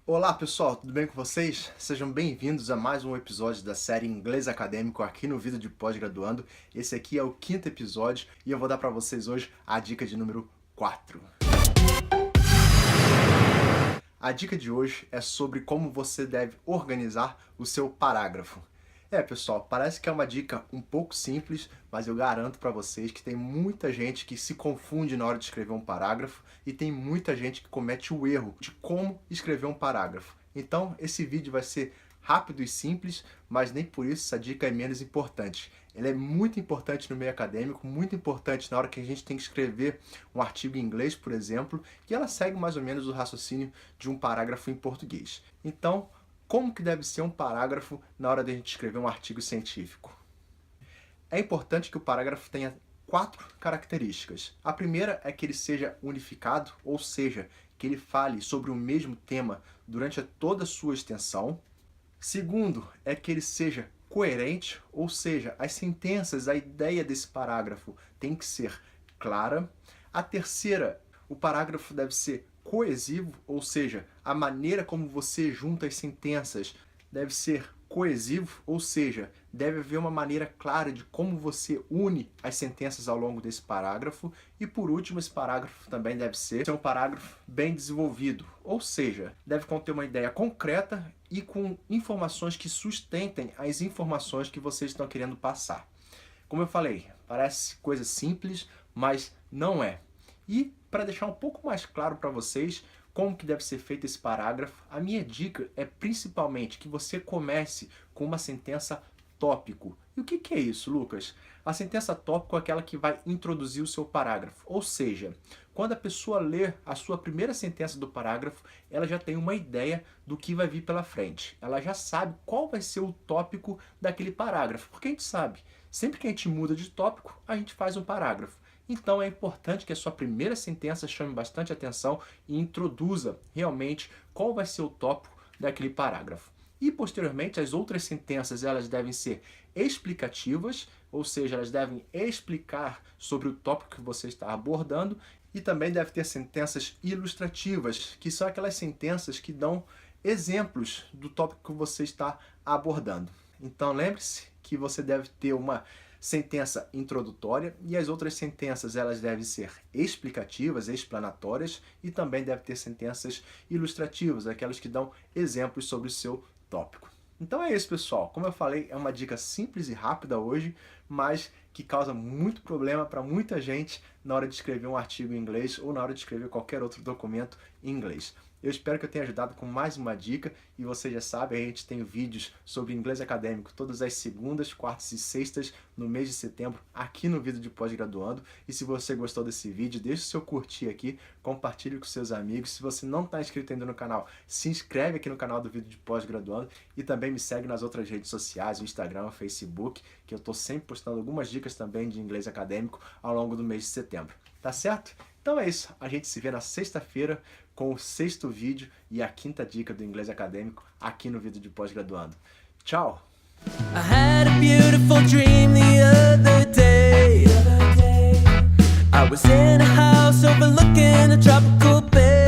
Olá pessoal, tudo bem com vocês? Sejam bem-vindos a mais um episódio da série Inglês Acadêmico aqui no Vida de Pós-Graduando. Esse aqui é o 5º episódio e eu vou dar para vocês hoje a dica de número 4. A dica de hoje é sobre como você deve organizar o seu parágrafo. Pessoal, parece que é uma dica um pouco simples, mas eu garanto para vocês que tem muita gente que se confunde na hora de escrever um parágrafo e tem muita gente que comete o erro de como escrever um parágrafo. Então, esse vídeo vai ser rápido e simples, mas nem por isso essa dica é menos importante. Ela é muito importante no meio acadêmico, muito importante na hora que a gente tem que escrever um artigo em inglês, por exemplo, e ela segue mais ou menos o raciocínio de um parágrafo em português. Então, como que deve ser um parágrafo na hora de a gente escrever um artigo científico? É importante que o parágrafo tenha 4 características. A primeira é que ele seja unificado, ou seja, que ele fale sobre o mesmo tema durante toda a sua extensão. Segundo, é que ele seja coerente, ou seja, as sentenças, a ideia desse parágrafo tem que ser clara. A terceira, o parágrafo deve ser coesivo, ou seja, a maneira como você junta as sentenças deve ser coesivo, ou seja, deve haver uma maneira clara de como você une as sentenças ao longo desse parágrafo. E por último, esse parágrafo também deve ser um parágrafo bem desenvolvido, ou seja, deve conter uma ideia concreta e com informações que sustentem as informações que vocês estão querendo passar. Como eu falei, parece coisa simples, mas não é. E para deixar um pouco mais claro para vocês como que deve ser feito esse parágrafo, a minha dica é principalmente que você comece com uma sentença tópico. E o que é isso, Lucas? A sentença tópico é aquela que vai introduzir o seu parágrafo. Ou seja, quando a pessoa lê a sua primeira sentença do parágrafo, ela já tem uma ideia do que vai vir pela frente. Ela já sabe qual vai ser o tópico daquele parágrafo. Porque a gente sabe, sempre que a gente muda de tópico, a gente faz um parágrafo. Então é importante que a sua primeira sentença chame bastante atenção e introduza realmente qual vai ser o tópico daquele parágrafo. E posteriormente as outras sentenças elas devem ser explicativas, ou seja, elas devem explicar sobre o tópico que você está abordando, e também deve ter sentenças ilustrativas, que são aquelas sentenças que dão exemplos do tópico que você está abordando. Então lembre-se que você deve ter uma sentença introdutória e as outras sentenças elas devem ser explicativas, explanatórias, e também deve ter sentenças ilustrativas, aquelas que dão exemplos sobre o seu tópico. Então é isso, pessoal. Como eu falei, é uma dica simples e rápida hoje, mas que causa muito problema para muita gente na hora de escrever um artigo em inglês ou na hora de escrever qualquer outro documento em inglês. Eu espero que eu tenha ajudado com mais uma dica, e você já sabe, a gente tem vídeos sobre inglês acadêmico todas as segundas, quartas e sextas no mês de setembro aqui no Vida de Pós-Graduando. E se você gostou desse vídeo, deixe o seu curtir aqui, compartilhe com seus amigos. Se você não está inscrito ainda no canal, se inscreve aqui no canal do Vida de Pós-Graduando e também me segue nas outras redes sociais, o Instagram, o Facebook, que eu estou sempre postando algumas dicas também de inglês acadêmico ao longo do mês de setembro. Tá certo? Então é isso, a gente se vê na sexta-feira com o 6º vídeo e a 5ª dica do inglês acadêmico aqui no Vídeo de Pós-Graduando. Tchau! I had a beautiful dream the other day. I was in a house overlooking a tropical bay.